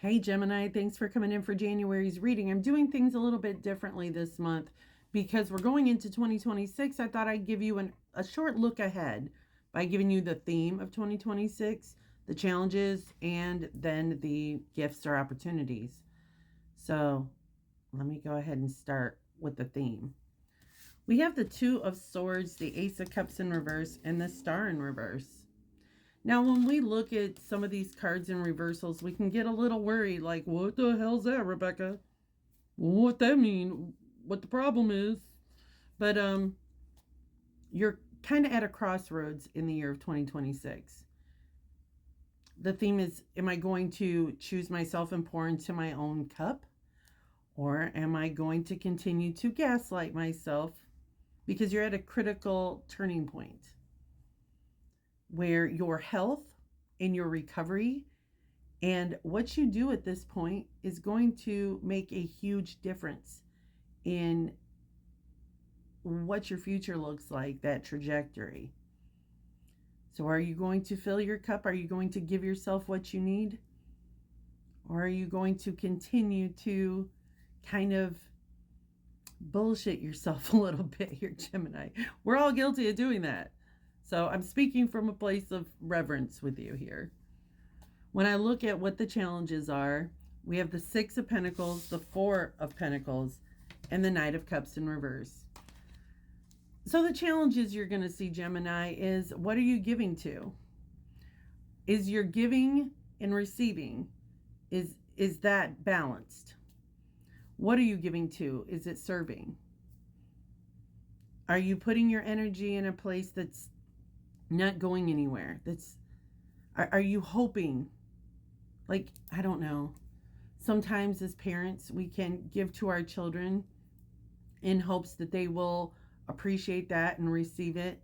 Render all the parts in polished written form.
Hey Gemini, thanks for coming in for January's reading. I'm doing things a little bit differently this month because we're going into 2026. I thought I'd give you a short look ahead by giving you the theme of 2026, the challenges, and then the gifts or opportunities. So let me go ahead and start with the theme. We have the Two of Swords, the Ace of Cups in reverse, and the Star in reverse. Now, when we look at some of these cards in reversals, we can get a little worried, like, what the hell's that, Rebecca? What that mean? What the problem is? But you're kind of at a crossroads in the year of 2026. The theme is, am I going to choose myself and pour into my own cup? Or am I going to continue to gaslight myself? Because you're at a critical turning point where your health and your recovery and what you do at this point is going to make a huge difference in what your future looks like, that trajectory. So, are you going to fill your cup? Are you going to give yourself what you need? Or are you going to continue to kind of bullshit yourself a little bit here, Gemini? We're all guilty of doing that. So, I'm speaking from a place of reverence with you here. When I look at what the challenges are, we have the Six of Pentacles, the Four of Pentacles, and the Knight of Cups in reverse. So the challenges you're going to see, Gemini, is what are you giving to? Is your giving and receiving, is that balanced? What are you giving to? Is it serving? Are you putting your energy in a place that's not going anywhere? Are you hoping? Like, I don't know. Sometimes as parents, we can give to our children in hopes that they will appreciate that and receive it,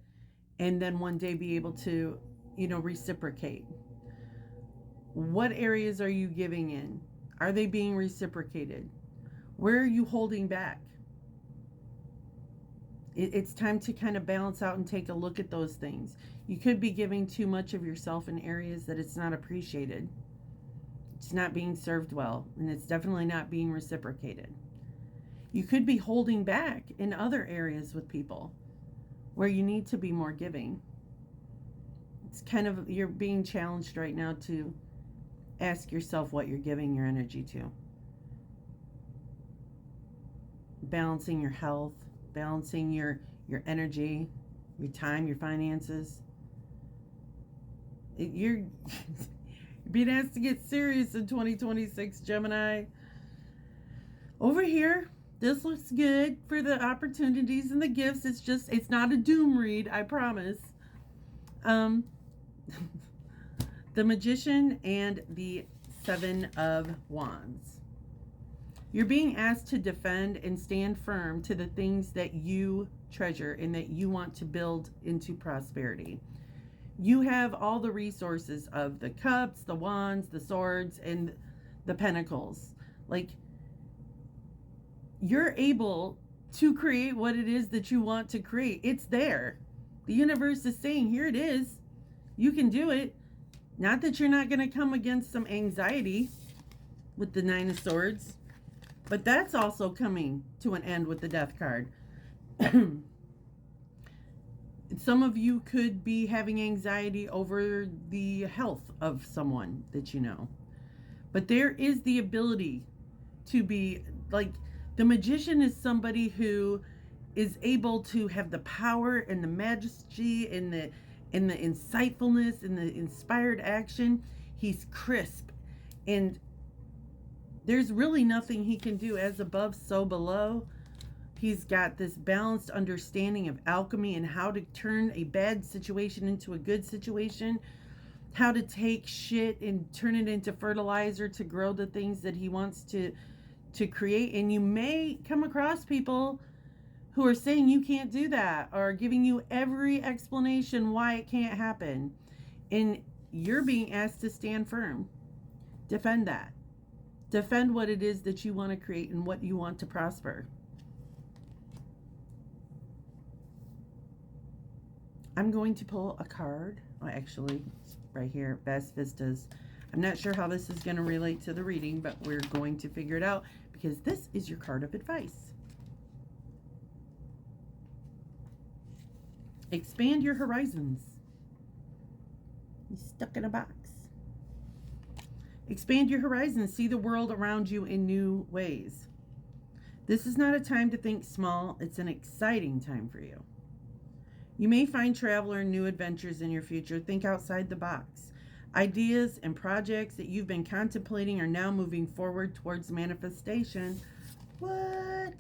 and then one day be able to, reciprocate. What areas are you giving in? Are they being reciprocated? Where are you holding back? It's time to kind of balance out and take a look at those things. You could be giving too much of yourself in areas that it's not appreciated. It's not being served well, and it's definitely not being reciprocated. You could be holding back in other areas with people where you need to be more giving. It's kind of, you're being challenged right now to ask yourself what you're giving your energy to. Balancing your health, balancing your energy, your time, your finances. You're being asked to get serious in 2026, Gemini. Over here, this looks good for the opportunities and the gifts. It's not a doom read, I promise. The Magician and the Seven of Wands. You're being asked to defend and stand firm to the things that you treasure and that you want to build into prosperity. You have all the resources of the cups, the wands, the swords, and the pentacles. Like, you're able to create what it is that you want to create. It's there. The universe is saying, here it is. You can do it. Not that you're not going to come against some anxiety with the Nine of Swords, but that's also coming to an end with the Death card. Some of you could be having anxiety over the health of someone that you know. But there is the ability to be, like, the Magician is somebody who is able to have the power and the majesty and the insightfulness and the inspired action. He's crisp, and there's really nothing he can do. As above, so below. He's got this balanced understanding of alchemy and how to turn a bad situation into a good situation, how to take shit and turn it into fertilizer to grow the things that he wants to create. And you may come across people who are saying you can't do that, or giving you every explanation why it can't happen. And you're being asked to stand firm. Defend that. Defend what it is that you want to create and what you want to prosper. I'm going to pull a card. Well, actually, right here, Best Vistas. I'm not sure how this is going to relate to the reading, but we're going to figure it out because this is your card of advice. Expand your horizons. You're stuck in a box. Expand your horizons. See the world around you in new ways. This is not a time to think small. It's an exciting time for you. You may find travel or new adventures in your future. Think outside the box. Ideas and projects that you've been contemplating are now moving forward towards manifestation. What?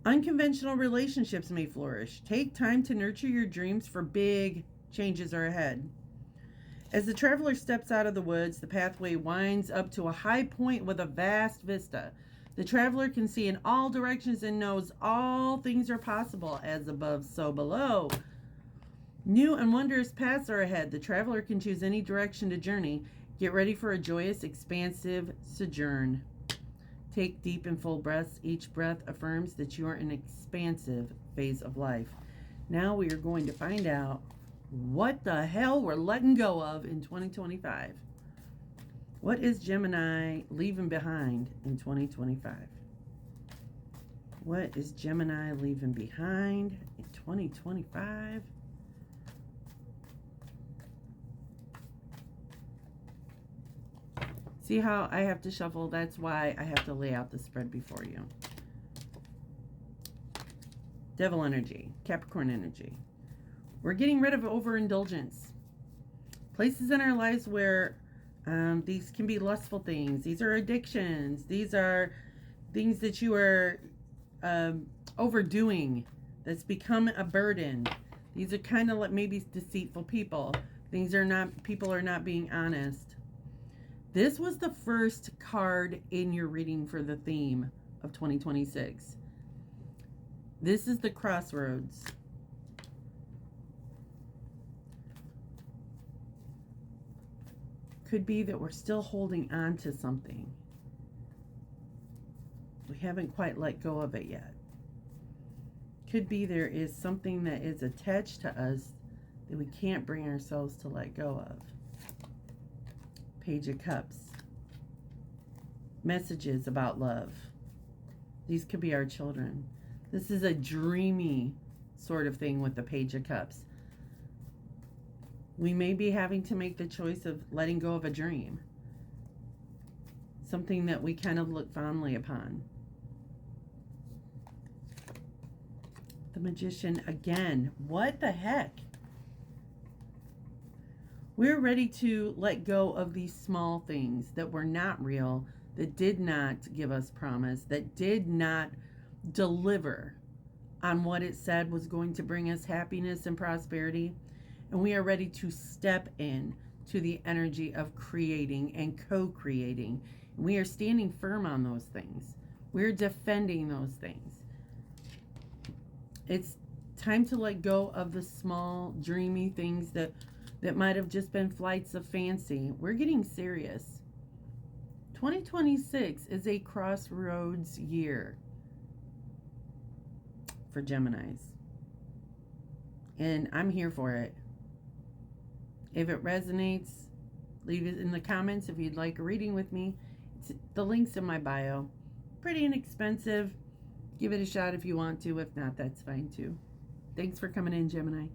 Unconventional relationships may flourish. Take time to nurture your dreams, for big changes are ahead. As the traveler steps out of the woods, the pathway winds up to a high point with a vast vista. The traveler can see in all directions and knows all things are possible, as above, so below. New and wondrous paths are ahead. The traveler can choose any direction to journey. Get ready for a joyous, expansive sojourn. Take deep and full breaths. Each breath affirms that you are in an expansive phase of life. Now we are going to find out what the hell we're letting go of in 2025. What is Gemini leaving behind in 2025? What is Gemini leaving behind in 2025? See how I have to shuffle? That's why I have to lay out the spread before you. Devil energy, Capricorn energy. We're getting rid of overindulgence. Places in our lives where these can be lustful things. These are addictions. These are things that you are overdoing. That's become a burden. These are kind of like maybe deceitful people. People are not being honest. This was the first card in your reading for the theme of 2026. This is the crossroads. Could be that we're still holding on to something. We haven't quite let go of it yet. Could be there is something that is attached to us that we can't bring ourselves to let go of. Page of Cups. Messages about love. These could be our children. This is a dreamy sort of thing with the Page of Cups. We may be having to make the choice of letting go of a dream. Something that we kind of look fondly upon. The Magician again. What the heck? We're ready to let go of these small things that were not real, that did not give us promise, that did not deliver on what it said was going to bring us happiness and prosperity. And we are ready to step in to the energy of creating and co-creating. We are standing firm on those things. We're defending those things. It's time to let go of the small, dreamy things that might have just been flights of fancy. We're getting serious. 2026 is a crossroads year for Geminis. And I'm here for it. If it resonates, leave it in the comments if you'd like a reading with me. The link's in my bio. Pretty inexpensive. Give it a shot if you want to. If not, that's fine too. Thanks for coming in, Gemini.